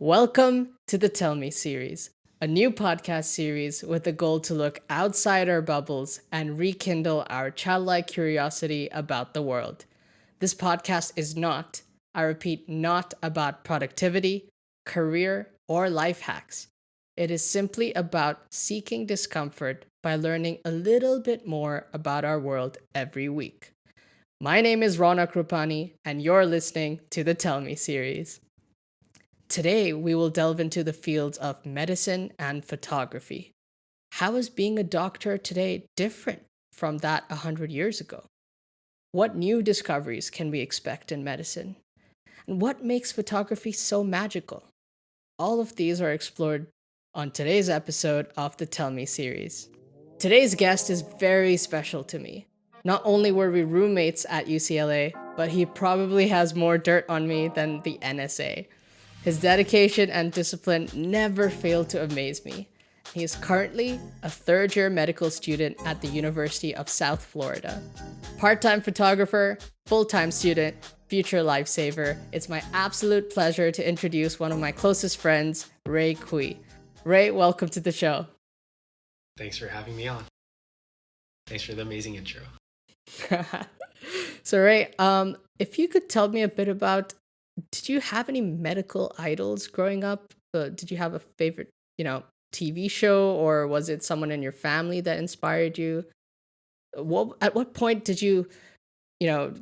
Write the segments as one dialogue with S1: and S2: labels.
S1: Welcome to the Tell Me series, a new podcast series with the goal to look outside our bubbles and rekindle our childlike curiosity about the world. This podcast is not, I repeat, not about productivity, career, or life hacks. It is simply about seeking discomfort by learning a little bit more about our world every week. My name is Rana Krupani, and you're listening to the Tell Me series. Today, we will delve into the fields of medicine and photography. How is being a doctor today different from that 100 years ago? What new discoveries can we expect in medicine? And what makes photography so magical? All of these are explored on today's episode of the Tell Me series. Today's guest is very special to me. Not only were we roommates at UCLA, but he probably has more dirt on me than the NSA. His dedication and discipline never fail to amaze me. He is currently a third year medical student at the University of South Florida. Part time photographer, full time student, future lifesaver. It's my absolute pleasure to introduce one of my closest friends, Ray Kui. Ray, welcome to the show.
S2: Thanks for having me on. Thanks for the amazing intro.
S1: So, Ray, if you could tell me a bit about, did you have any medical idols growing up? Did you have a favorite, TV show, or was it someone in your family that inspired you? At what point did did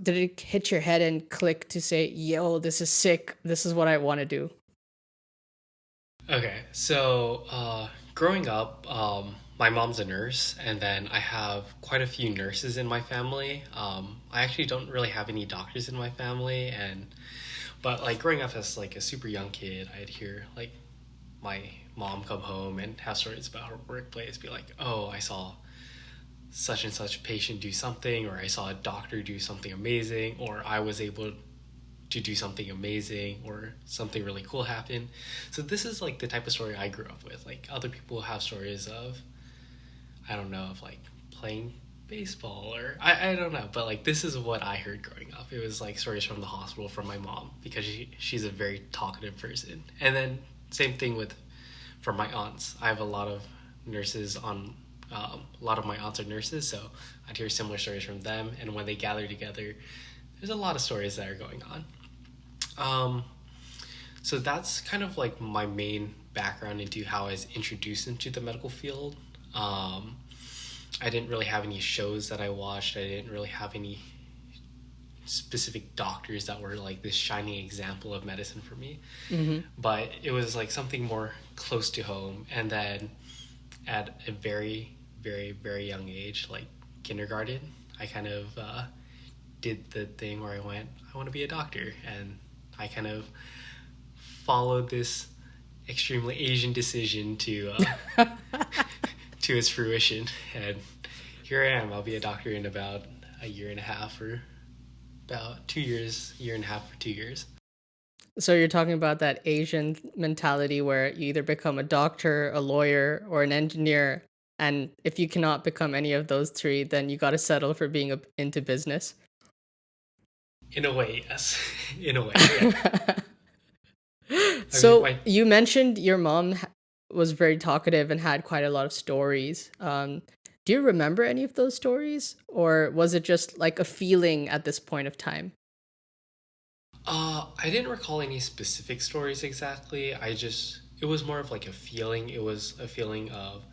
S1: it hit your head and click to say, yo, this is sick. This is what I want to do?
S2: Okay, so growing up, my mom's a nurse, and then I have quite a few nurses in my family. I actually don't really have any doctors in my family, but like growing up as like a super young kid, I'd hear like my mom come home and have stories about her workplace, be like, "Oh, I saw such and such patient do something, or I saw a doctor do something amazing, or I was able to do something amazing, or something really cool happened." So this is like the type of story I grew up with. Like other people have stories of, I don't know, of like playing baseball, or I don't know, but like this is what I heard growing up. It was like stories from the hospital from my mom, because she's a very talkative person. And then same thing with from my aunts. I have a lot of nurses on a lot of my aunts are nurses, so I'd hear similar stories from them. And when they gather together, there's a lot of stories that are going on. Um, so that's kind of like my main background into how I was introduced into the medical field. Um, I didn't really have any shows that I watched. I didn't really have any specific doctors that were like this shining example of medicine for me.
S1: Mm-hmm.
S2: But it was like something more close to home. And then at a very, very, very young age, like kindergarten, I kind of did the thing where I went, I want to be a doctor. And I kind of followed this extremely Asian decision to its fruition. And here I am. I'll be a doctor in about a year and a half, or about 2 years, year and a half or 2 years.
S1: So you're talking about that Asian mentality where you either become a doctor, a lawyer, or an engineer, and if you cannot become any of those three, then you got to settle for being into business.
S2: In a way, yes. In a way, yeah. I mean,
S1: So you mentioned your mom was very talkative and had quite a lot of stories. Do you remember any of those stories, or was it just like a feeling at this point of time?
S2: I didn't recall any specific stories exactly. It was more of like a feeling. It was a feeling of,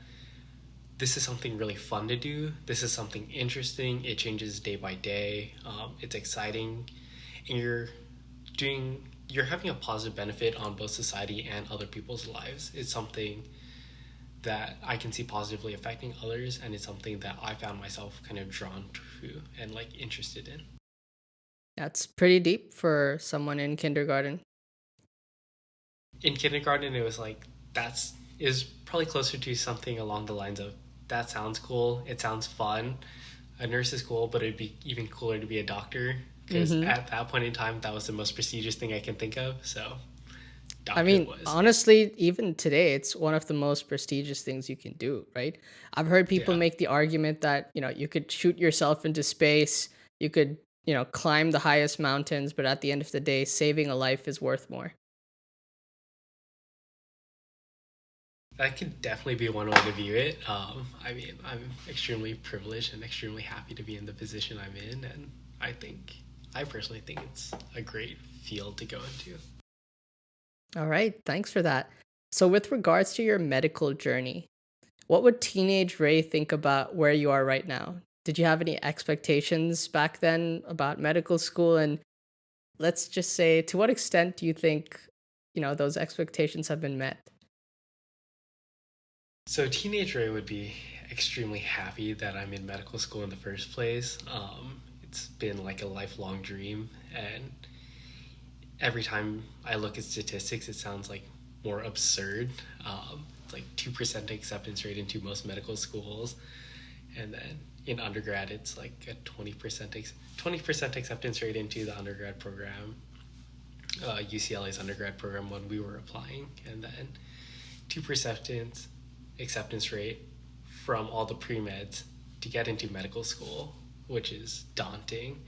S2: this is something really fun to do. This is something interesting. It changes day by day. It's exciting, and doing, you're having a positive benefit on both society and other people's lives. It's something that I can see positively affecting others, and it's something that I found myself kind of drawn to and like interested in.
S1: That's pretty deep for someone in kindergarten.
S2: In kindergarten, it was like, that's is probably closer to something along the lines of, that sounds cool, it sounds fun, a nurse is cool, but it'd be even cooler to be a doctor, because
S1: Mm-hmm.
S2: at that point in time, that was the most prestigious thing I can think of. So
S1: I
S2: doctor it
S1: mean,
S2: was.
S1: honestly, even today, it's one of the most prestigious things you can do, right? I've heard people
S2: Yeah.
S1: make the argument that, you could shoot yourself into space, you could, climb the highest mountains, but at the end of the day, saving a life is worth more.
S2: that could definitely be one way to view it. I mean, I'm extremely privileged and extremely happy to be in the position I'm in, and I think, I personally think it's a great field to go into.
S1: All right, thanks for that. So, with regards to your medical journey, what would teenage Ray think about where you are right now? Did you have any expectations back then about medical school? And let's just say, to what extent do you think, those expectations have been met?
S2: So, teenage Ray would be extremely happy that I'm in medical school in the first place. It's been like a lifelong dream, and every time I look at statistics, it sounds like more absurd. It's like 2% acceptance rate into most medical schools, and then in undergrad, it's like a 20% acceptance rate into the undergrad program, UCLA's undergrad program when we were applying, and then 2% acceptance rate from all the pre meds to get into medical school, which is daunting.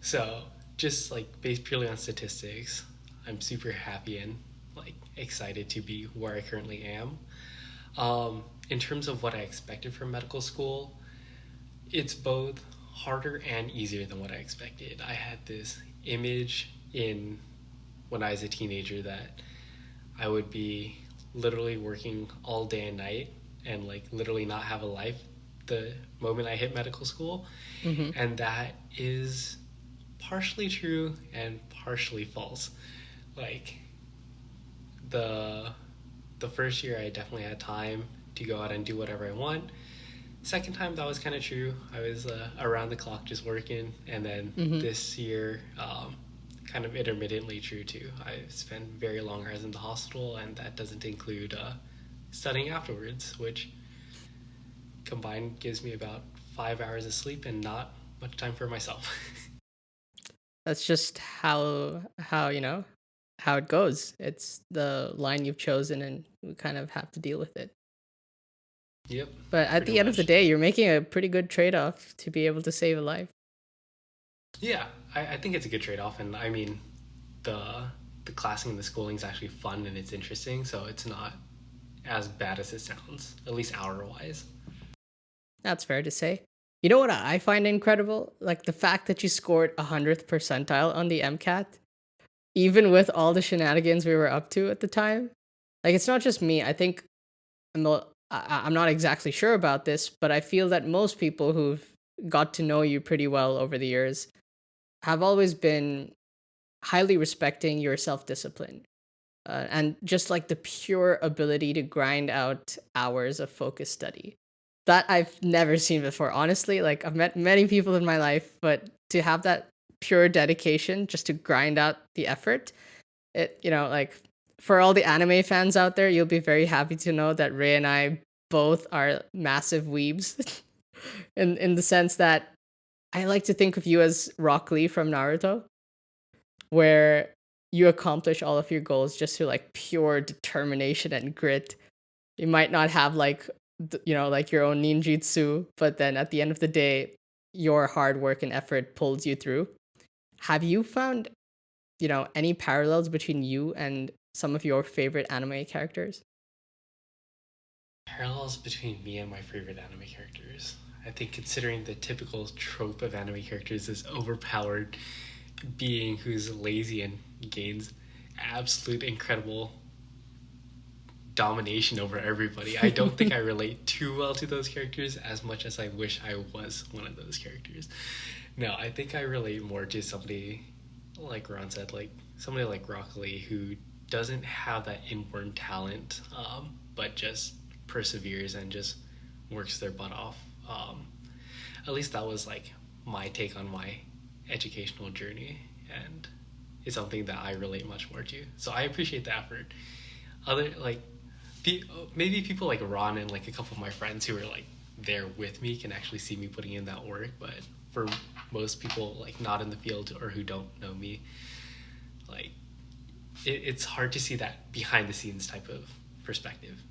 S2: So just like based purely on statistics, I'm super happy and like excited to be where I currently am. In terms of what I expected from medical school, it's both harder and easier than what I expected. I had this image in when I was a teenager that I would be literally working all day and night and like literally not have a life the moment I hit medical school.
S1: Hmm.
S2: And that is partially true and partially false. Like the the first year I definitely had time to go out and do whatever I want. Second time that was kind of true. I was around the clock just working, and then
S1: Hmm.
S2: this year, kind of intermittently true too. I spent very long hours in the hospital, and that doesn't include studying afterwards, which combined gives me about 5 hours of sleep and not much time for myself.
S1: That's just how it goes. It's the line you've chosen, and we kind of have to deal with it.
S2: Yep,
S1: But at
S2: pretty
S1: the end of the
S2: much.
S1: day, you're making a pretty good trade off to be able to save a life.
S2: Yeah, I think it's a good trade off, and I mean, the the classing and the schooling is actually fun and it's interesting, so it's not as bad as it sounds, at least hour wise.
S1: That's fair to say. You know what I find incredible? Like the fact that you scored 100th percentile on the MCAT, even with all the shenanigans we were up to at the time. Like it's not just me. I think I'm not exactly sure about this, but I feel that most people who've got to know you pretty well over the years have always been highly respecting your self discipline. And just like the pure ability to grind out hours of focused study that I've never seen before. Honestly, like I've met many people in my life, but to have that pure dedication just to grind out the effort, like for all the anime fans out there, you'll be very happy to know that Ray and I both are massive weebs in the sense that I like to think of you as Rock Lee from Naruto, where you accomplish all of your goals just through like pure determination and grit. You might not have like like your own ninjutsu, but then at the end of the day, your hard work and effort pulls you through. Have you found, any parallels between you and some of your favorite anime characters?
S2: Parallels between me and my favorite anime characters. I think considering the typical trope of anime characters is overpowered being who's lazy and gains absolute incredible domination over everybody. I don't think I relate too well to those characters as much as I wish I was one of those characters. No, I think I relate more to somebody like Ron said, like somebody like Rock Lee who doesn't have that inborn talent, but just perseveres and just works their butt off. At least that was like my take on my educational journey, and it's something that I relate much more to. So I appreciate the effort. Other like maybe people like Ron and like a couple of my friends who are like there with me can actually see me putting in that work, but for most people like not in the field or who don't know me, like it's hard to see that behind the scenes type of perspective.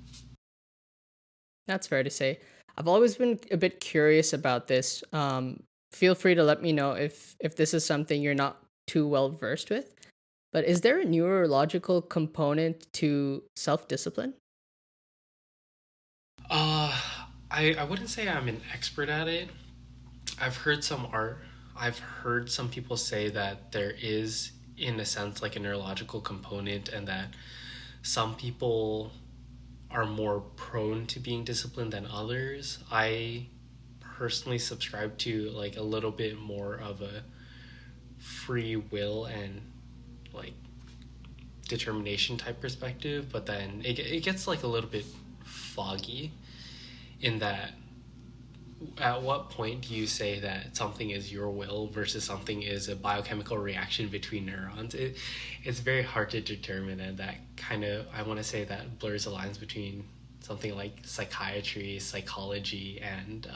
S1: That's fair to say. I've always been a bit curious about this. Feel free to let me know if this is something you're not too well versed with. But is there a neurological component to self discipline?
S2: Uh, I wouldn't say I'm an expert at it. I've heard some art. I've heard some people say that there is, in a sense, like a neurological component, and that some people are more prone to being disciplined than others. I personally subscribe to like a little bit more of a free will and like determination type perspective, but then it gets like a little bit foggy in that at what point do you say that something is your will versus something is a biochemical reaction between neurons? It's very hard to determine, and that kind of, I want to say, that blurs the lines between something like psychiatry, psychology, and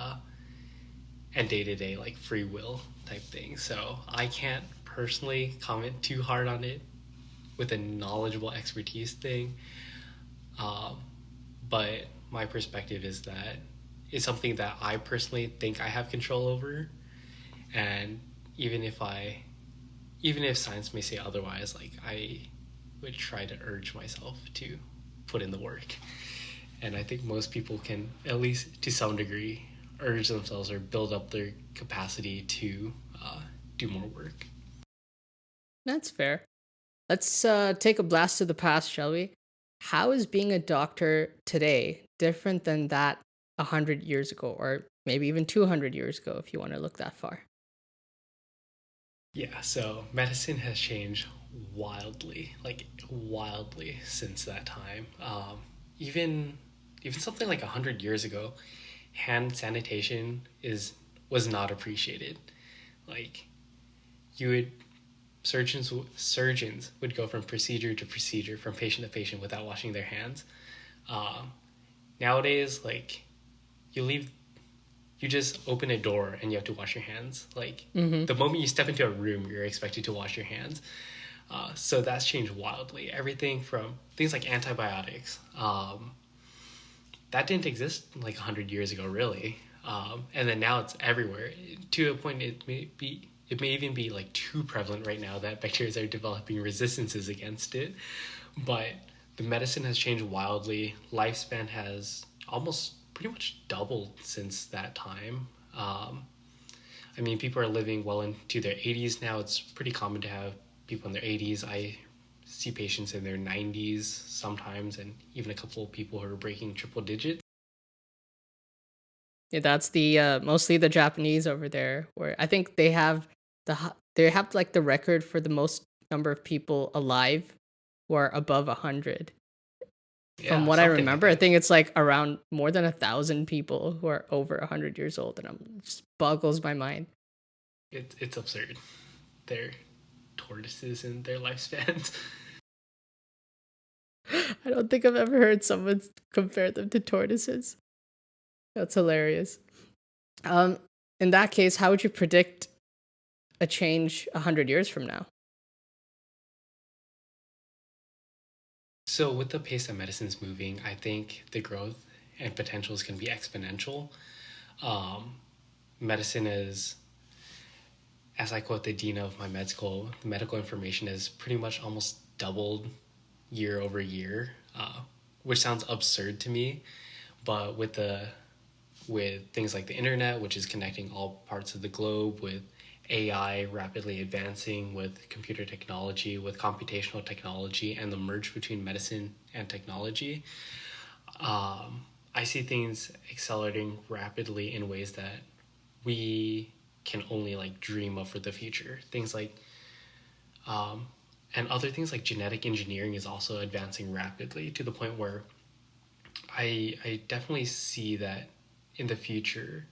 S2: day to day like free will type thing. So I can't personally comment too hard on it with a knowledgeable expertise thing. Um, but my perspective is that it's something that I personally think I have control over, and even if I, even if science may say otherwise, like I would try to urge myself to put in the work, and I think most people can, at least to some degree, urge themselves or build up their capacity to do more work.
S1: That's fair. Let's take a blast to the past, shall we? How is being a doctor today different than that 100 years ago, or maybe even 200 years ago, if you want to look that far?
S2: Yeah, so medicine has changed wildly, like wildly since that time. Even even something like 100 years ago, hand sanitation is was not appreciated. Like you would surgeons would go from procedure to procedure, from patient to patient without washing their hands. Um, Nowadays, like you leave, you just open a door and you have to wash your hands. Like
S1: Mm-hmm.
S2: the moment you step into a room, you're expected to wash your hands. So that's changed wildly. Everything from things like antibiotics, that didn't exist like 100 years ago, really. And then now it's everywhere to a point it may even be like too prevalent right now that bacteria are developing resistances against it. But the medicine has changed wildly. Lifespan has almost pretty much doubled since that time. I mean, people are living well into their 80s now. It's pretty common to have people in their 80s. I see patients in their 90s sometimes, and even a couple of people who are breaking triple digits.
S1: Yeah, that's the mostly the Japanese over there, where I think they have they have like the record for the most number of people alive who are above 100. From
S2: Yeah,
S1: what I
S2: something like
S1: remember, I
S2: that.
S1: think it's like around more than 1,000 people who are over 100 years old, and it just boggles my mind.
S2: It's absurd. They're tortoises in their lifespans.
S1: I don't think I've ever heard someone compare them to tortoises. That's hilarious. Um, in that case, how would you predict a change 100 years from now?
S2: So, with the pace that medicine's moving, I think the growth and potential is going to be exponential. Um, Medicine is, as I quote the dean of my med school, the medical information is pretty much almost doubled year over year, which sounds absurd to me. But with things like the internet, which is connecting all parts of the globe, with AI rapidly advancing, with computer technology, with computational technology, and the merge between medicine and technology, I see things accelerating rapidly in ways that we can only like dream of for the future. Things like and other things like genetic engineering is also advancing rapidly to the point where I definitely see that in the future,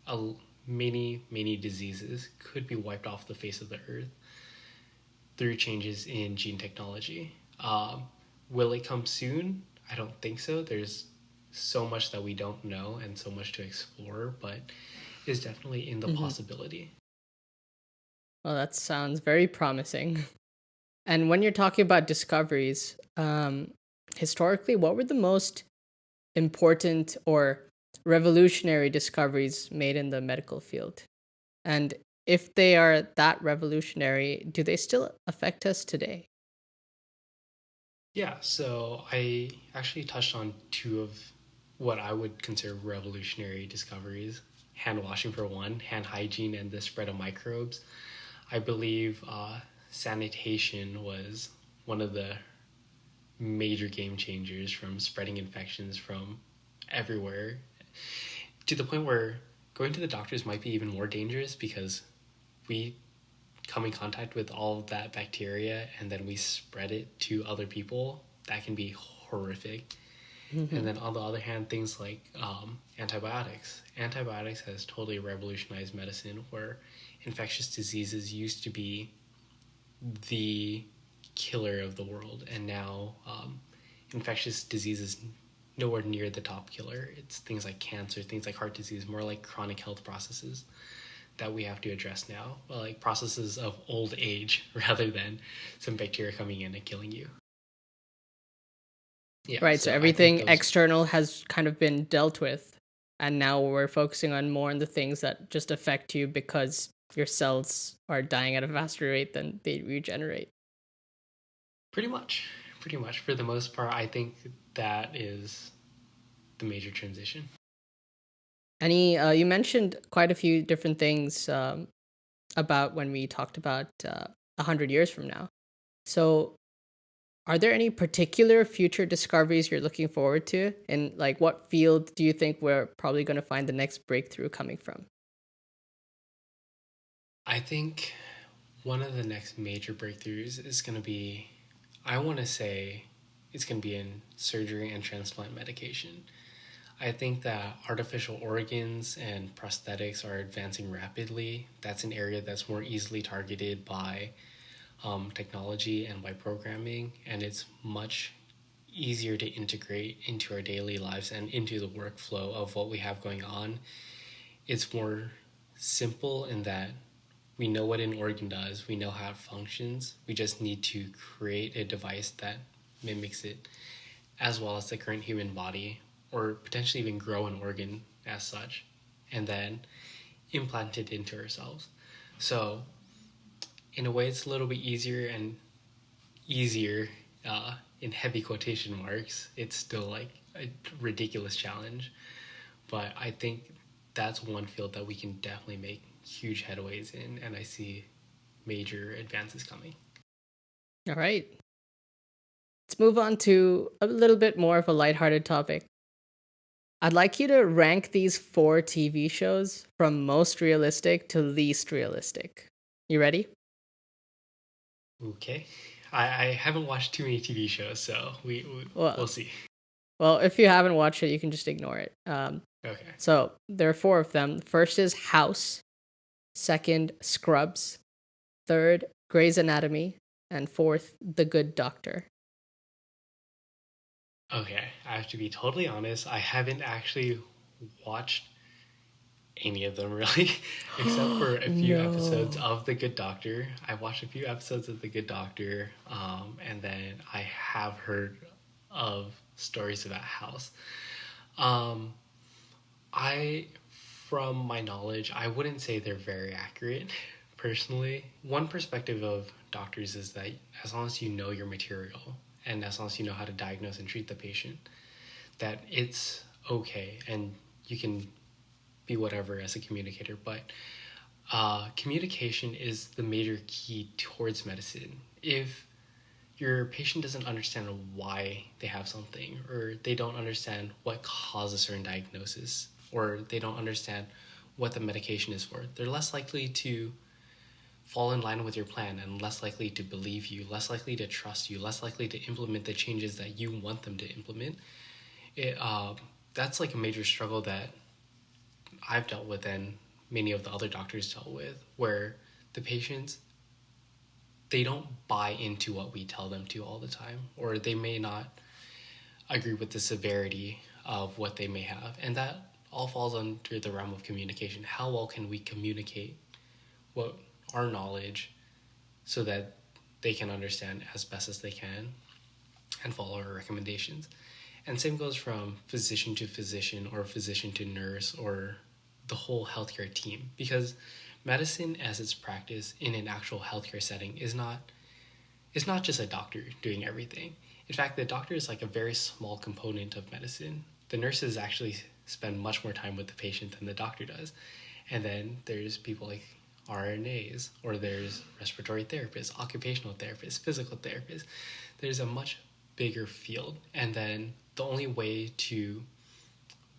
S2: a, many diseases could be wiped off the face of the earth through changes in gene technology. Will it come soon? I don't think so. There's so much that we don't know and so much to explore, but it's definitely in the
S1: Hmm.
S2: possibility.
S1: Well, that sounds very promising. And when you're talking about discoveries, historically, what were the most important or revolutionary discoveries made in the medical field? And if they are that revolutionary, do they still affect us today?
S2: Yeah, so I actually touched on two of what I would consider revolutionary discoveries. Hand washing for one, hand hygiene, and the spread of microbes. I believe sanitation was one of the major game changers from spreading infections from everywhere to the point where going to the doctors might be even more dangerous because we come in contact with all of that bacteria and then we spread it to other people. That can be horrific. And
S1: Hmm.
S2: then on the other hand, things like antibiotics. Antibiotics has totally revolutionized medicine, where infectious diseases used to be the killer of the world, and now infectious diseases nowhere near the top killer. It's things like cancer, things like heart disease, more like chronic health processes that we have to address now, well, like processes of old age rather than some bacteria coming in and killing you. Yeah,
S1: Right. So
S2: so I think
S1: everything
S2: those
S1: external has kind of been dealt with. And now we're focusing on more on the things that just affect you because your cells are dying at a faster rate than they regenerate.
S2: pretty much, pretty much for the most part, I think that is the major transition.
S1: You mentioned quite a few different things about when we talked about 100 years from now. So, are there any particular future discoveries you're looking forward to? And like, what field do you think we're probably going to find the next breakthrough coming from?
S2: I think one of the next major breakthroughs is going to be, I want to say, it's going to be in surgery and transplant medication. I think that artificial organs and prosthetics are advancing rapidly. That's an area that's more easily targeted by technology and by programming, and it's much easier to integrate into our daily lives and into the workflow of what we have going on. It's more simple in that we know what an organ does, we know how it functions. We just need to create a device that mimics it as well as the current human body, or potentially even grow an organ as such, and then implant it into ourselves. So, in a way, it's a little bit easier and easier in heavy quotation marks. It's still like a ridiculous challenge, but I think that's one field that we can definitely make huge headways in, and I see major advances coming.
S1: All right. Let's move on to a little bit more of a lighthearted topic. I'd like you to rank these four TV shows from most realistic to least realistic. You ready?
S2: Okay. I haven't watched too many TV shows, so we'll
S1: Well,
S2: see.
S1: well, if you haven't watched it, you can just ignore it.
S2: Okay.
S1: So there are four of them. First is House. Second, Scrubs. Third, Grey's Anatomy. And fourth, The Good Doctor.
S2: Okay. I have to be totally honest. I haven't actually watched any of them really, except for a few episodes
S1: No.
S2: of The Good Doctor. I watched a few episodes of The Good Doctor, and then I have heard of stories about House. Um, I, from my knowledge, I wouldn't say they're very accurate. Personally, one perspective of doctors is that as long as you know your material and as long as you know how to diagnose and treat the patient, that it's okay and you can be whatever as a communicator. But communication is the major key towards medicine. If your patient doesn't understand why they have something, or they don't understand what causes a certain diagnosis, or they don't understand what the medication is for, they're less likely to fall in line with your plan and less likely to believe you, less likely to trust you, less likely to implement the changes that you want them to implement. It, that's like a major struggle that I've dealt with and many of the other doctors dealt with, where the patients, they don't buy into what we tell them to all the time, or they may not agree with the severity of what they may have. And that all falls under the realm of communication. How well can we communicate what our knowledge so that they can understand as best as they can and follow our recommendations? And same goes from physician to physician or physician to nurse or the whole healthcare team, because medicine as it's practiced in an actual healthcare setting is not, it's not just a doctor doing everything. In fact, the doctor is like a very small component of medicine. the nurses actually spend much more time with the patient than the doctor does. And then there's people like RNAs, or there's respiratory therapists, occupational therapists, physical therapists. There's a much bigger field. And then the only way to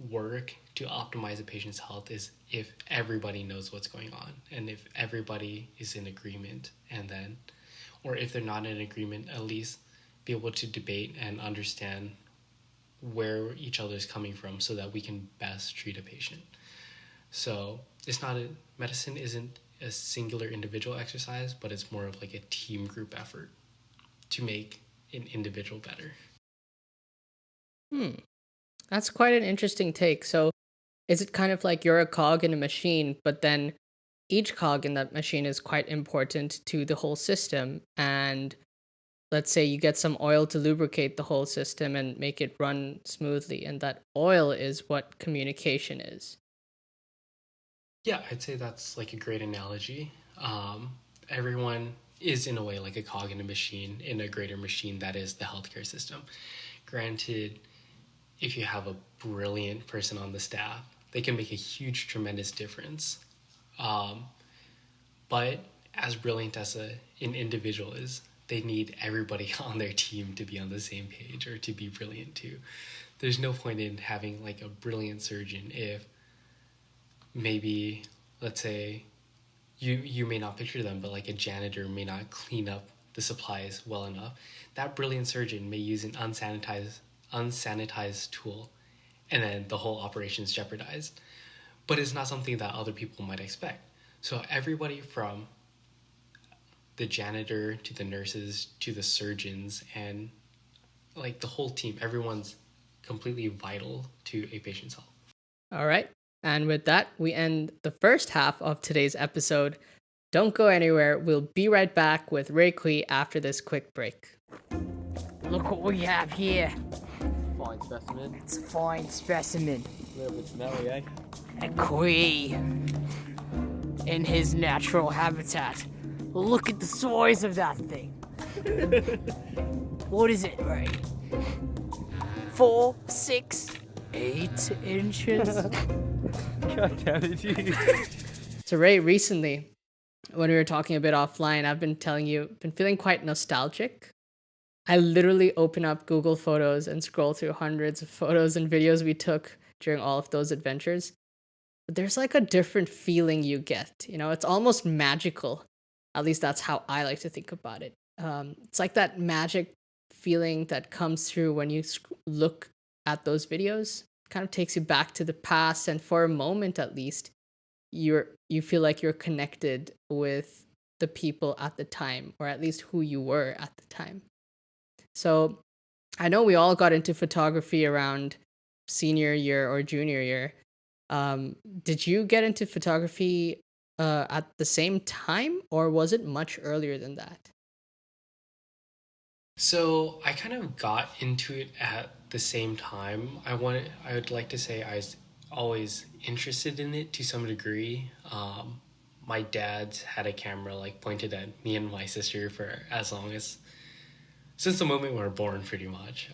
S2: work to optimize a patient's health is if everybody knows what's going on and if everybody is in agreement, and then, or if they're not in agreement, at least be able to debate and understand where each other is coming from so that we can best treat a patient. So it's not medicine isn't a singular individual exercise, but it's more of like a team group effort to make an individual better.
S1: Hmm. That's quite an interesting take. So, is it kind of like you're a cog in a machine, but then each cog in that machine is quite important to the whole system? And let's say you get some oil to lubricate the whole system and make it run smoothly, and that oil is what communication is.
S2: Yeah, I'd say that's like a great analogy. Everyone is in a way like a cog in a machine, in a greater machine that is the healthcare system. Granted, if you have a brilliant person on the staff, they can make a huge, tremendous difference. Um, but as brilliant as an individual is, they need everybody on their team to be on the same page or to be brilliant too. There's no point in having like a brilliant surgeon if maybe, let's say, you may not picture them, but like a janitor may not clean up the supplies well enough. That brilliant surgeon may use an unsanitized tool, and then the whole operation is jeopardized. But it's not something that other people might expect. So everybody from the janitor to the nurses to the surgeons and like the whole team, everyone's completely vital to a patient's health.
S1: All right. And with that, we end the first half of today's episode. Don't go anywhere. We'll be right back with Ray Kui after this quick break.
S3: Look what we have here.
S4: Fine specimen.
S3: It's a fine specimen.
S4: A little bit smelly, eh?
S3: A Kui in his natural habitat. Look at the size of that thing. What is it, Ray? 4, 6, 8 inches?
S4: God damn it, you.
S1: So, Ray, recently, when we were talking a bit offline, I've been telling you, been feeling quite nostalgic. I literally open up Google Photos and scroll through hundreds of photos and videos we took during all of those adventures. But there's like a different feeling you get. You know, it's almost magical. At least that's how I like to think about it. It's like that magic feeling that comes through when you look at those videos. It kind of takes you back to the past, and for a moment at least, you feel like you're connected with the people at the time, or at least who you were at the time. So I know we all got into photography around senior year or junior year. Did you get into photography at the same time, or was it much earlier than that?
S2: So I kind of got into it at the same time. I would like to say I was always interested in it to some degree. My dad's had a camera like pointed at me and my sister for as long as since the moment we were born, pretty much.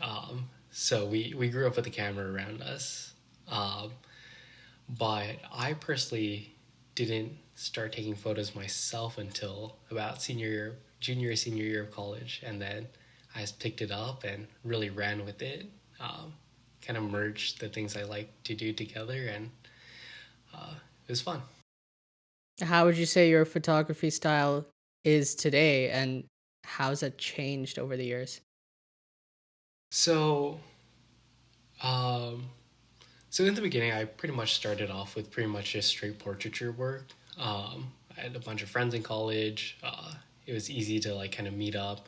S2: So we grew up with the camera around us. But I personally didn't start taking photos myself until about senior year of college, and then I just picked it up and really ran with it. Kind of merged the things I like to do together, and it was fun.
S1: How would you say your photography style is today, and how's that changed over the years?
S2: So, um, so in the beginning, I pretty much started off with pretty much just straight portraiture work. I had a bunch of friends in college. It was easy to like kind of meet up,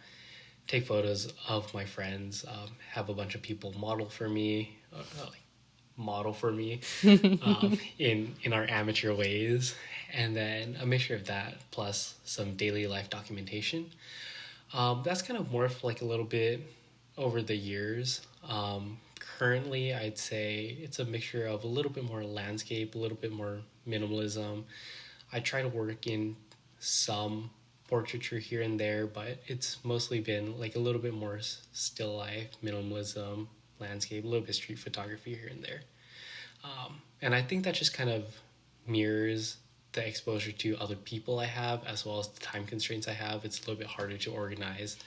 S2: take photos of my friends, have a bunch of people model for me in our amateur ways, and then a mixture of that plus some daily life documentation. That's kind of morphed like a little bit over the years. Currently, I'd say it's a mixture of a little bit more landscape, a little bit more minimalism. I try to work in some portraiture here and there, but it's mostly been like a little bit more still life, minimalism, landscape, a little bit street photography here and there. And I think that just kind of mirrors the exposure to other people I have, as well as the time constraints I have. It's a little bit harder to organize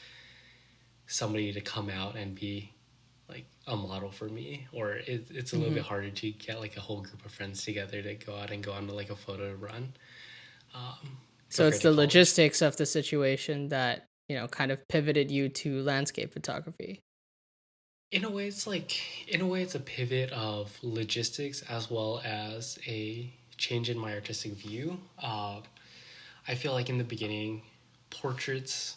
S2: somebody to come out and be like a model for me, or it's a little bit harder to get like a whole group of friends together to go out and go on to like a photo run.
S1: So it's
S2: Compared to
S1: the
S2: college.
S1: logistics of the situation that, kind of pivoted you to landscape photography.
S2: In a way it's a pivot of logistics as well as a change in my artistic view. I feel like in the beginning, portraits,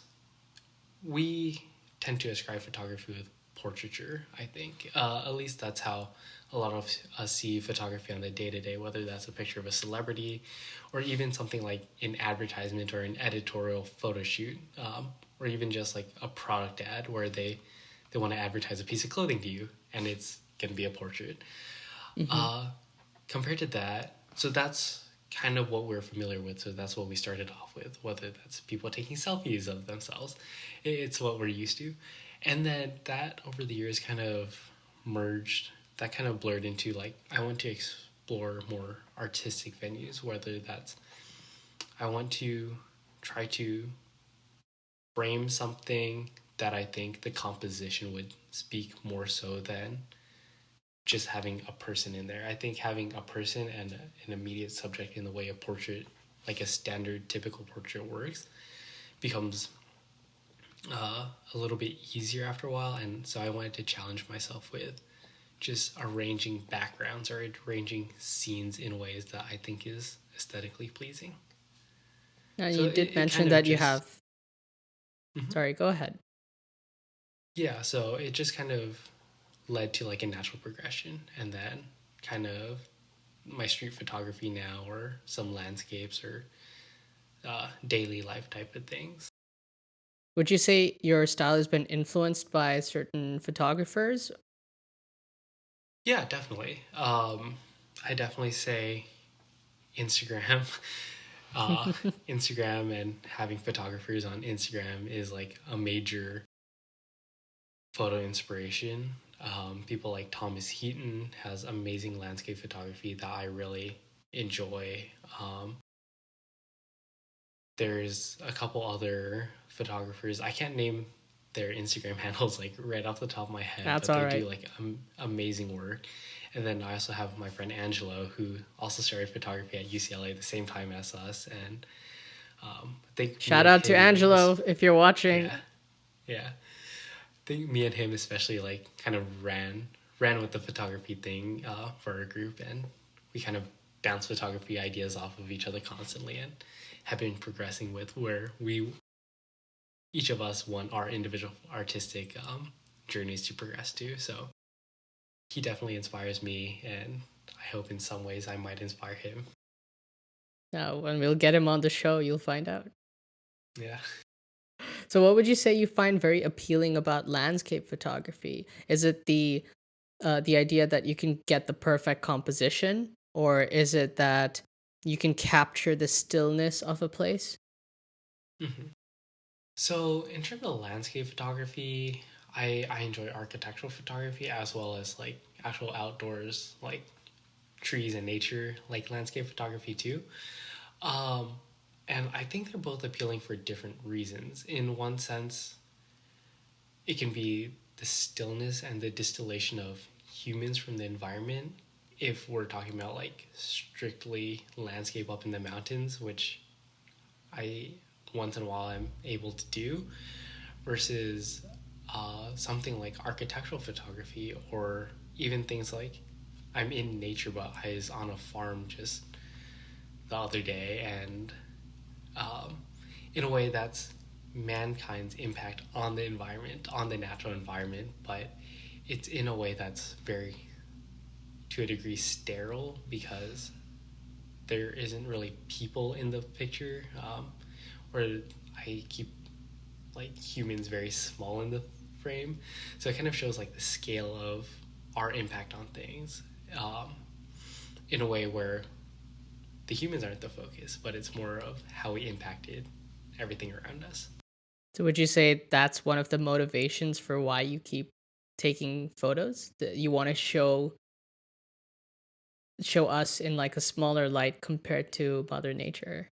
S2: we tend to ascribe photography with portraiture, I think. At least that's how a lot of us see photography on the day to day, whether that's a picture of a celebrity or even something like an advertisement or an editorial photo shoot, or even just like a product ad where they want to advertise a piece of clothing to you and it's going to be a portrait. Compared to that, so that's kind of what we're familiar with. So that's what we started off with, whether that's people taking selfies of themselves. It's what we're used to. And then that over the years kind of merged, that kind of blurred into like, I want to explore more artistic venues, whether that's, I want to try to frame something that I think the composition would speak more so than just having a person in there. I think having a person and an immediate subject in the way a portrait, like a standard typical portrait works, becomes a little bit easier after a while. And so I wanted to challenge myself with just arranging backgrounds or arranging scenes in ways that I think is aesthetically pleasing.
S1: Now,
S2: So
S1: you did
S2: it
S1: mention
S2: kind of
S1: that you
S2: just,
S1: have. Sorry, go ahead.
S2: yeah, so it just kind of led to like a natural progression, and then kind of my street photography now, or some landscapes, or daily life type of things.
S1: Would you say your style has been influenced by certain photographers?
S2: Yeah, definitely. I definitely say Instagram. uh, Instagram and having photographers on Instagram is like a major photo inspiration. People like Thomas Heaton has amazing landscape photography that I really enjoy. There's a couple other photographers. I can't name their Instagram handles like right off the top of my head,
S1: That's
S2: but
S1: all
S2: they
S1: right.
S2: do like amazing work. And then I also have my friend Angelo, who also started photography at UCLA the same time as us. And I think me
S1: Shout
S2: and
S1: out to
S2: him,
S1: Angelo if you're watching.
S2: yeah, yeah. I think me and him especially like kind of ran with the photography thing for our group, and we kind of bounce photography ideas off of each other constantly, and have been progressing with where we each of us want our individual artistic journeys to progress to. So he definitely inspires me, and I hope in some ways I might inspire him.
S1: Now, when we'll get him on the show, you'll find out.
S2: Yeah.
S1: So, what would you say you find very appealing about landscape photography? Is it the idea that you can get the perfect composition, or is it that you can capture the stillness of a place?
S2: hmm So in terms of landscape photography, I enjoy architectural photography as well as like actual outdoors, like trees and nature, like landscape photography too. Um, and I think they're both appealing for different reasons. In one sense, it can be the stillness and the distillation of humans from the environment. If we're talking about like strictly landscape up in the mountains, which I once in a while I'm able to do, versus something like architectural photography, or even things like I'm in nature, but I was on a farm just the other day, and um, in a way that's mankind's impact on the environment, on the natural environment, but it's in a way that's very, to a degree, sterile because there isn't really people in the picture, or I keep like humans very small in the frame, so it kind of shows like the scale of our impact on things, um, in a way where the humans aren't the focus, but it's more of how we impacted everything around us.
S1: So, would you say that's one of the motivations for why you keep taking photos? That you want to show us in like a smaller light compared to Mother Nature?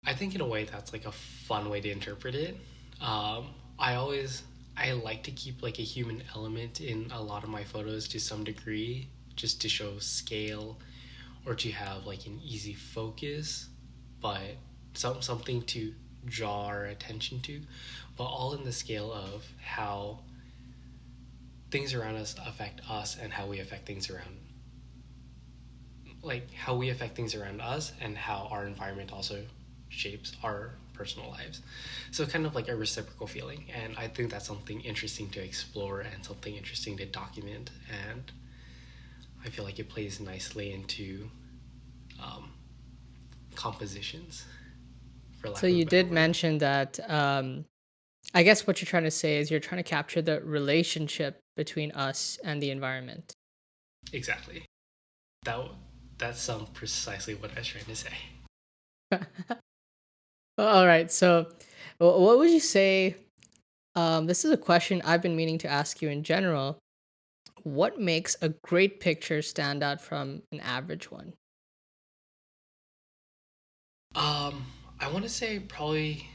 S2: I think in a way that's like a fun way to interpret it. Um, I like to keep like a human element in a lot of my photos to some degree, just to show scale or to have like an easy focus, but something to draw our attention to, but all in the scale of how things around us affect us and how we affect things around how we affect things around us and how our environment also shapes our personal lives. So kind of like a reciprocal feeling, and I think that's something interesting to explore and something interesting to document, and I feel like it plays nicely into um, compositions, for
S1: So
S2: lack of a
S1: you
S2: better
S1: did
S2: word.
S1: mention that I guess what you're trying to say is you're trying to capture the relationship between us and the environment.
S2: Exactly. That that's precisely what I was trying to say.
S1: All right. So, what would you say? This is a question I've been meaning to ask you in general. What makes a great picture stand out from an average one?
S2: Um, I want to say probably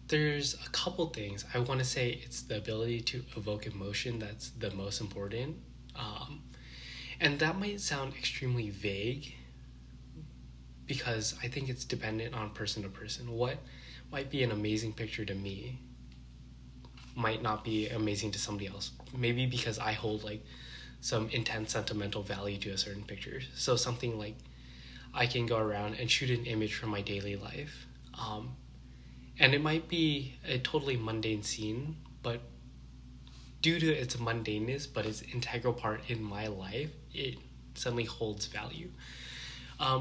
S2: there's a couple things. I want to say it's the ability to evoke emotion that's the most important. Um, and that might sound extremely vague because I think it's dependent on person to person. What might be an amazing picture to me might not be amazing to somebody else. Maybe because I hold like some intense sentimental value to a certain picture. So something like I can go around and shoot an image from my daily life. And it might be a totally mundane scene, but due to its mundaneness, but its integral part in my life, it suddenly holds value.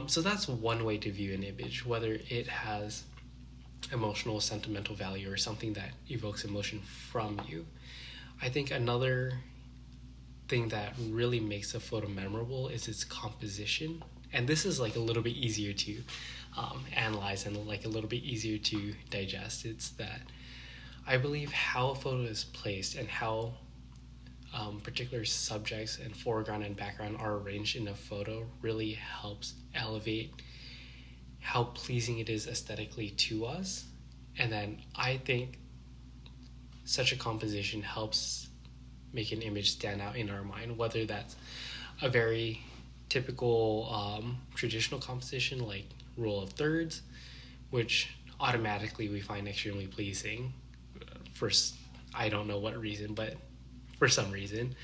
S2: So that's one way to view an image, whether it has emotional, sentimental value or something that evokes emotion from you. I think another thing that really makes a photo memorable is its composition. And this is like a little bit easier to analyze and like a little bit easier to digest. It's that I believe how a photo is placed and how particular subjects and foreground and background are arranged in a photo really helps elevate how pleasing it is aesthetically to us. And then I think such a composition helps make an image stand out in our mind, whether that's a very typical traditional composition like rule of thirds, which automatically we find extremely pleasing for I don't know what reason, but for some reason,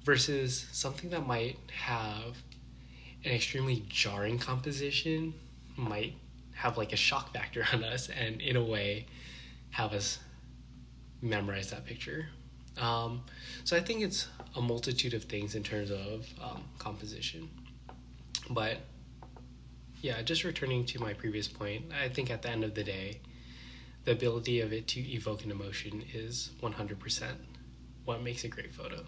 S2: versus something that might have an extremely jarring composition, might have like a shock factor on us, and in a way have us memorize that picture. So I think it's a multitude of things in terms of composition. But yeah, just returning to my previous point, I think at the end of the day, the ability of it to evoke an emotion is 100% what makes a great photo.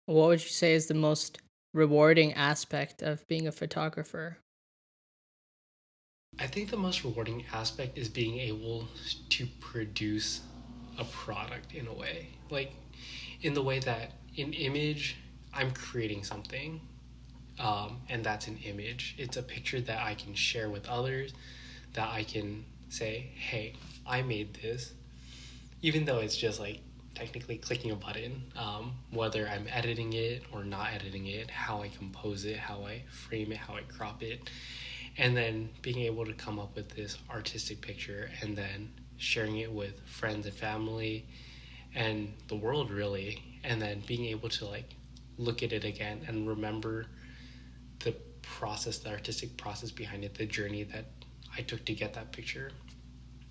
S1: What would you say is the most rewarding aspect of being a photographer?
S2: I think the most rewarding aspect is being able to produce a product in a way. Like, in the way that in image, I'm creating something, and that's an image. It's a picture that I can share with others, that I can say, hey, I made this, even though it's just like technically clicking a button, whether I'm editing it or not editing it, how I compose it, how I frame it, how I crop it, and then being able to come up with this artistic picture and then sharing it with friends and family and the world really, and then being able to like look at it again and remember the process, the artistic process behind it, the journey that I took to get that picture.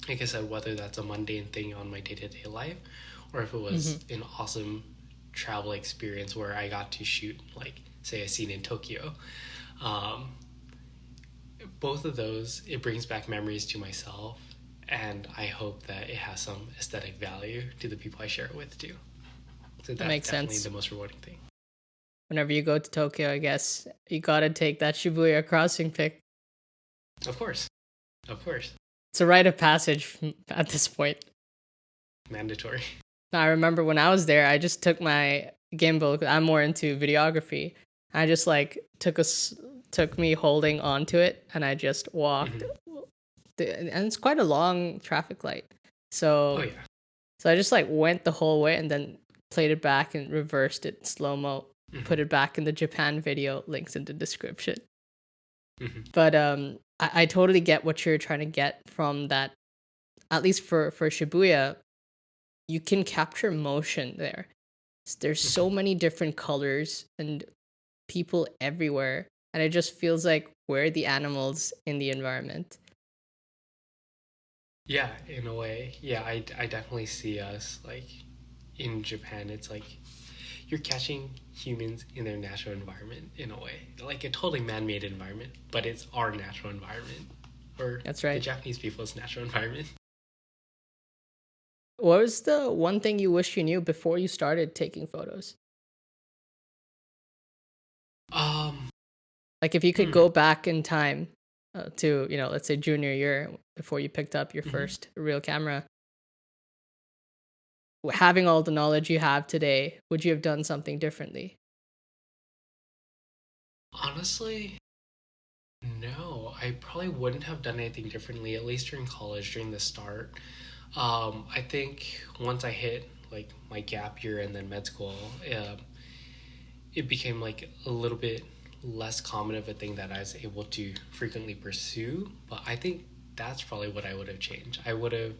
S2: Like I said, whether that's a mundane thing on my day-to-day life or if it was an awesome travel experience where I got to shoot like say a scene in Tokyo. um, Both of those, it brings back memories to myself, and I hope that it has some aesthetic value to the people I share it with too. So
S1: That
S2: that's
S1: makes
S2: definitely
S1: sense.
S2: the most rewarding thing.
S1: Whenever you go to Tokyo, I guess you gotta take that Shibuya crossing pic.
S2: Of course, of course,
S1: It's a rite of passage at this point.
S2: mandatory.
S1: Now, I remember when I was there, I just took my gimbal. I'm more into videography. I just like took me holding onto it, and I just walked.
S2: Hmm.
S1: And it's quite a long traffic light,
S2: Oh
S1: so
S2: yeah.
S1: I just like went the whole way and then played it back and reversed it slow mo. Put
S2: Hmm.
S1: it back in the Japan video. Links in the description.
S2: Hmm.
S1: But I totally get what you're trying to get from that. At least for Shibuya, you can capture motion there. There's so
S2: Hmm.
S1: many different colors and people everywhere, and it just feels like we're the animals in the environment.
S2: Yeah, in a way. Yeah, I definitely see us like in Japan. It's like you're catching humans in their natural environment in a way, like a totally man-made environment, but it's our natural environment, or
S1: That's
S2: the
S1: right.
S2: Japanese people's natural environment.
S1: What was the one thing you wish you knew before you started taking photos?
S2: Um,
S1: Like if you could
S2: hmm.
S1: go back in time to, let's say junior year before you picked up your
S2: Hmm.
S1: first real camera, having all the knowledge you have today, would you have done something differently?
S2: Honestly, no. I probably wouldn't have done anything differently. At least during college, during the start. I think once I hit like my gap year and then med school, it became like a little bit less common of a thing that I was able to frequently pursue. But I think that's probably what I would have changed. I would have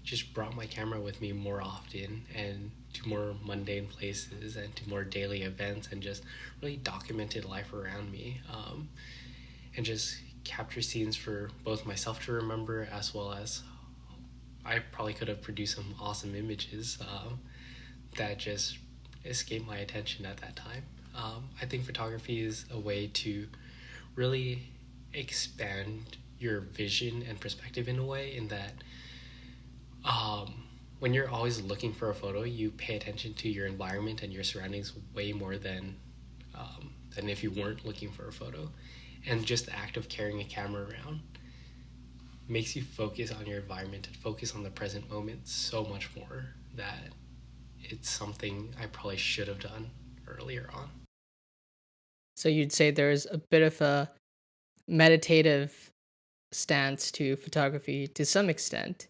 S2: just brought my camera with me more often and to more mundane places and to more daily events and just really documented life around me, and just capture scenes for both myself to remember as well as I probably could have produced some awesome images, that just escaped my attention at that time. I think photography is a way to really expand your vision and perspective in a way, in that um, when you're always looking for a photo, you pay attention to your environment and your surroundings way more than if you weren't looking for a photo. And just the act of carrying a camera around makes you focus on your environment and focus on the present moment so much more, that it's something I probably should have done earlier on.
S1: So you'd say there's a bit of a meditative stance to photography to some extent.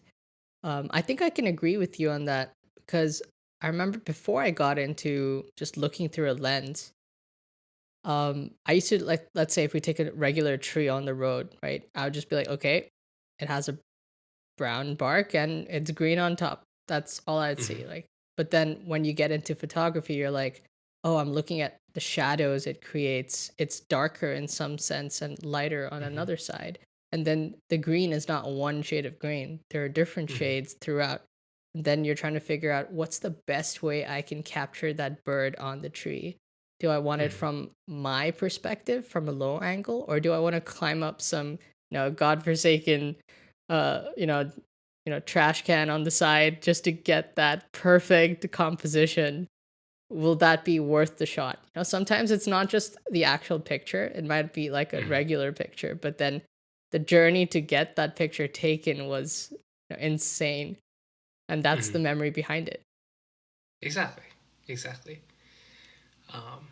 S1: I think I can agree with you on that because I remember before I got into just looking through a lens, I used to like, let's say if we take a regular tree on the road, right? I would just be like, okay, it has a brown bark and it's green on top. That's all I'd see.
S2: Mm-hmm.
S1: Like, but then when you get into photography, you're like, oh, I'm looking at the shadows it creates. It's darker in some sense and lighter on
S2: Mm-hmm.
S1: another side. And then the green is not one shade of green. There are different
S2: Mm-hmm.
S1: shades throughout. And then you're trying to figure out what's the best way I can capture that bird on the tree. Do I want it
S2: Mm-hmm.
S1: from my perspective, from a low angle, or do I want to climb up some, godforsaken uh you know trash can on the side just to get that perfect composition? Will that be worth the shot? Sometimes it's not just the actual picture, it might be like a
S2: Mm-hmm.
S1: regular picture, but then the journey to get that picture taken was insane, and that's
S2: Mm-hmm.
S1: the memory behind it.
S2: Exactly. Exactly. Um,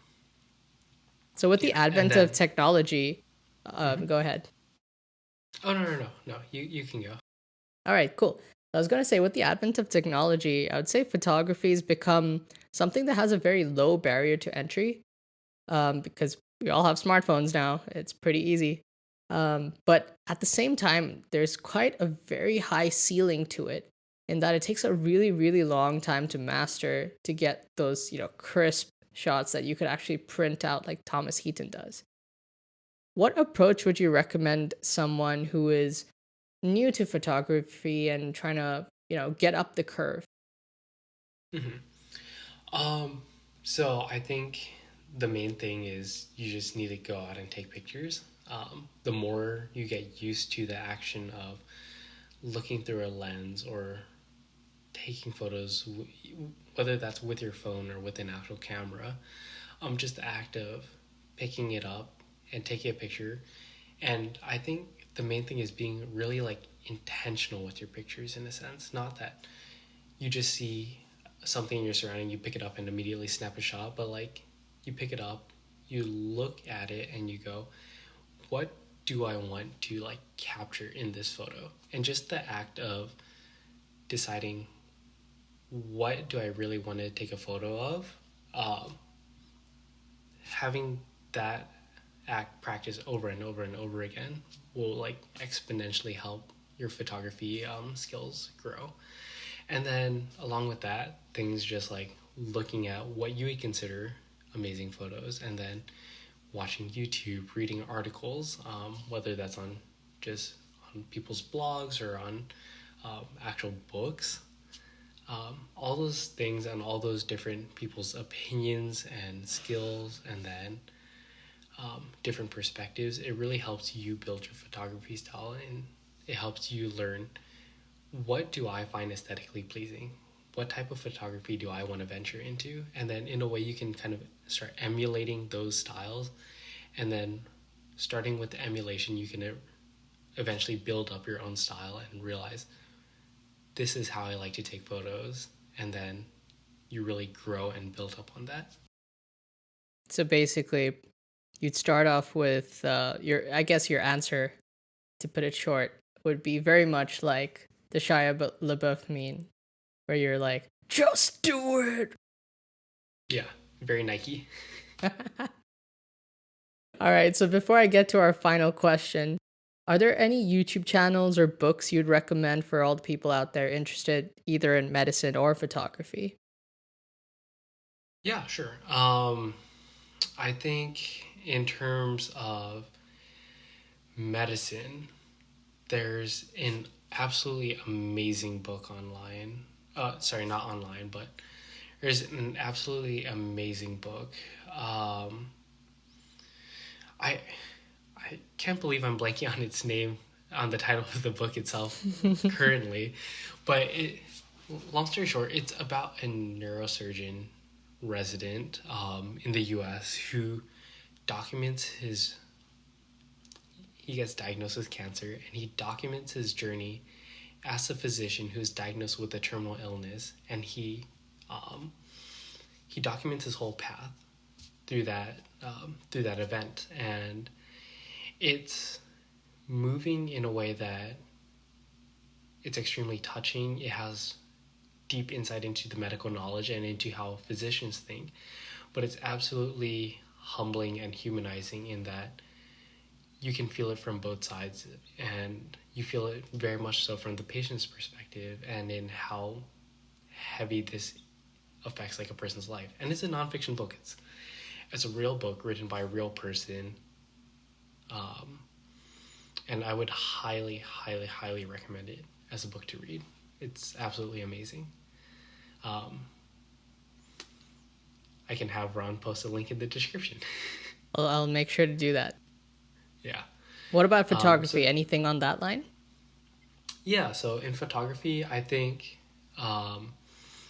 S1: So with the
S2: yeah, and
S1: advent of
S2: then.
S1: technology,
S2: Mhm.
S1: go ahead.
S2: Oh, no, no, no, no. You can go.
S1: All right, cool. I was going to say, with the advent of technology, I would say photography has become something that has a very low barrier to entry, because we all have smartphones now. It's pretty easy. But at the same time, there's quite a very high ceiling to it, in that it takes a really, really long time to master to get those, crisp shots that you could actually print out like Thomas Heaton does. What approach would you recommend someone who is new to photography and trying to, get up the curve?
S2: Hmm. Um, so I think the main thing is you just need to go out and take pictures. The more you get used to the action of looking through a lens or taking photos, whether that's with your phone or with an actual camera, just the act of picking it up and taking a picture. And I think the main thing is being really like intentional with your pictures, in a sense, not that you just see something in your surrounding, you pick it up and immediately snap a shot, but like you pick it up, you look at it and you go, what do I want to like capture in this photo? And just the act of deciding what do I really want to take a photo of, um, having that act practice over and over and over again will like exponentially help your photography skills grow. And then along with that, things just like looking at what you would consider amazing photos, and then watching YouTube, reading articles, whether that's on just on people's blogs or on actual books. All those things and all those different people's opinions and skills, and then different perspectives, it really helps you build your photography style, and it helps you learn what do I find aesthetically pleasing? What type of photography do I want to venture into? And then in a way you can kind of start emulating those styles, and then starting with the emulation you can eventually build up your own style and realize this is how I like to take photos, and then you really grow and build up on that.
S1: So basically, you'd start off with I guess your answer, to put it short, would be very much like the Shia LaBeouf meme, where you're like, just do it.
S2: Yeah, very Nike.
S1: All right, so before I get to our final question, are there any YouTube channels or books you'd recommend for all the people out there interested either in medicine or photography?
S2: Yeah, sure. I think in terms of medicine, there's an absolutely amazing book online. Sorry, not online, but there's an absolutely amazing book. I I can't believe I'm blanking on its name, on the title of the book itself currently, but long story short, it's about a neurosurgeon resident in the U.S. who documents his. He gets diagnosed with cancer, and he documents his journey as a physician who's diagnosed with a terminal illness, and he documents his whole path through that event, and it's moving in a way that it's extremely touching. It has deep insight into the medical knowledge and into how physicians think, but it's absolutely humbling and humanizing in that you can feel it from both sides, and you feel it very much so from the patient's perspective and in how heavy this affects like a person's life. And it's a nonfiction book. It's a real book written by a real person, and I would highly, highly, highly recommend it as a book to read. It's absolutely amazing. I can have Ron post a link in the description.
S1: Well, I'll make sure to do that.
S2: Yeah.
S1: What about photography? Anything on that line?
S2: Yeah, so in photography, I think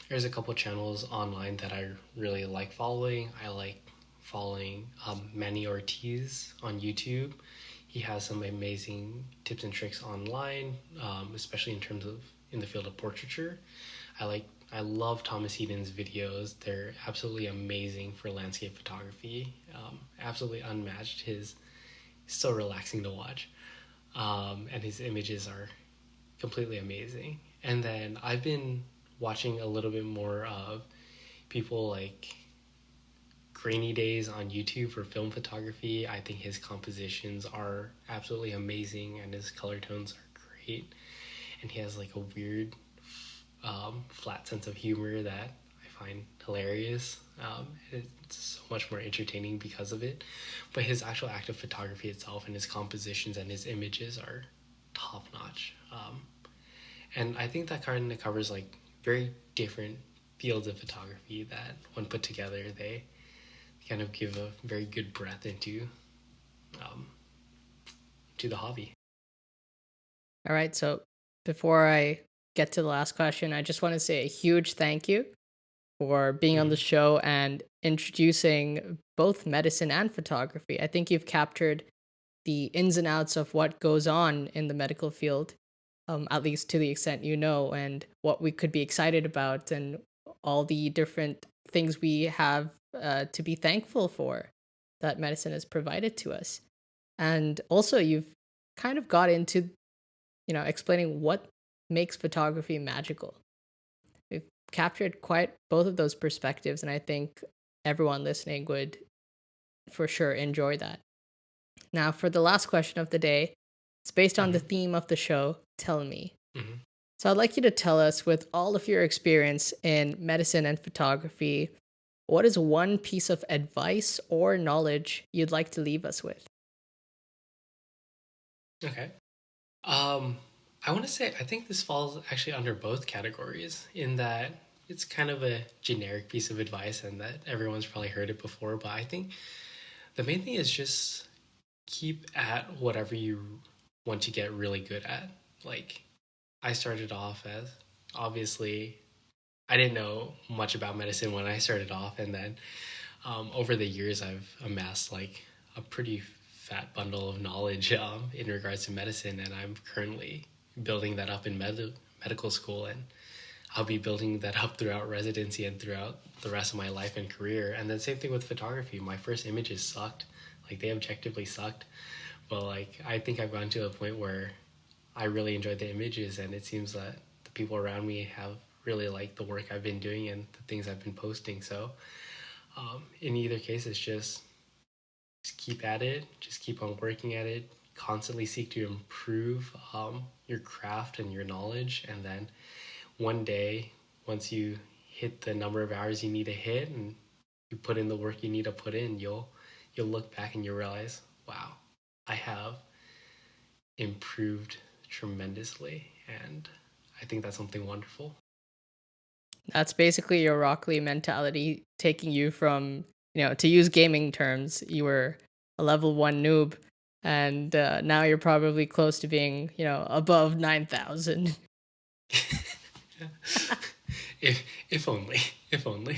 S2: there's a couple channels online that I really like following. I like following Manny Ortiz on YouTube. He has some amazing tips and tricks online, especially in the field of portraiture. I love Thomas Heden's videos. They're absolutely amazing for landscape photography. Absolutely unmatched. He's so relaxing to watch, and his images are completely amazing. And then I've been watching a little bit more of people like Grainy Days on YouTube for film photography. I think his compositions are absolutely amazing, and his color tones are great. And he has like a weird, flat sense of humor that I find hilarious. It's so much more entertaining because of it. But his actual act of photography itself and his compositions and his images are top notch. And I think that kind of covers like very different fields of photography that, when put together, they kind of give a very good breadth into to the hobby.
S1: All right, so before I get to the last question, I just want to say a huge thank you for being on the show and introducing both medicine and photography. I think you've captured the ins and outs of what goes on in the medical field, at least to the extent you know, and what we could be excited about, and all the different things we have to be thankful for that medicine has provided to us. And also, you've kind of got into, explaining what makes photography magical. We've captured quite both of those perspectives, and I think everyone listening would for sure enjoy that. Now, for the last question of the day, it's based on the theme of the show, Tell Me.
S2: Mhm.
S1: So I'd like you to tell us, with all of your experience in medicine and photography, what is one piece of advice or knowledge you'd like to leave us with?
S2: Okay. I want to say I think this falls actually under both categories in that it's kind of a generic piece of advice and that everyone's probably heard it before, but I think the main thing is just keep at whatever you want to get really good at. Like I started off as obviously I didn't know much about medicine when I started off, and then over the years I've amassed like a pretty fat bundle of knowledge in regards to medicine, and I'm currently building that up in medical school, and I'll be building that up throughout residency and throughout the rest of my life and career. And then same thing with photography. My first images sucked, like they objectively sucked, but like I think I've gotten to a point where I really enjoyed the images, and it seems that the people around me have really liked the work I've been doing and the things I've been posting. So in either case, it's just keep at it, just keep on working at it, constantly seek to improve your craft and your knowledge, and then one day, once you hit the number of hours you need to hit and you put in the work you need to put in, you'll look back and you'll realize, wow, I have improved tremendously, and I think that's something wonderful.
S1: That's basically your Rock Lee mentality, taking you from, to use gaming terms, you were a level 1 noob, and now you're probably close to being, above 9,000.
S2: if only, if only.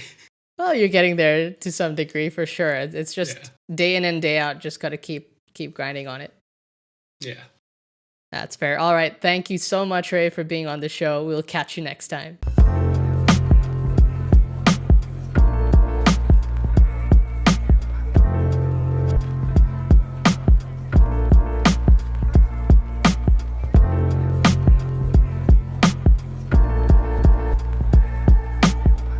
S1: Well, you're getting there to some degree for sure. It's just day in and day out, just got to keep grinding on it.
S2: Yeah.
S1: That's fair. All right. Thank you so much, Ray, for being on the show. We'll catch you next time.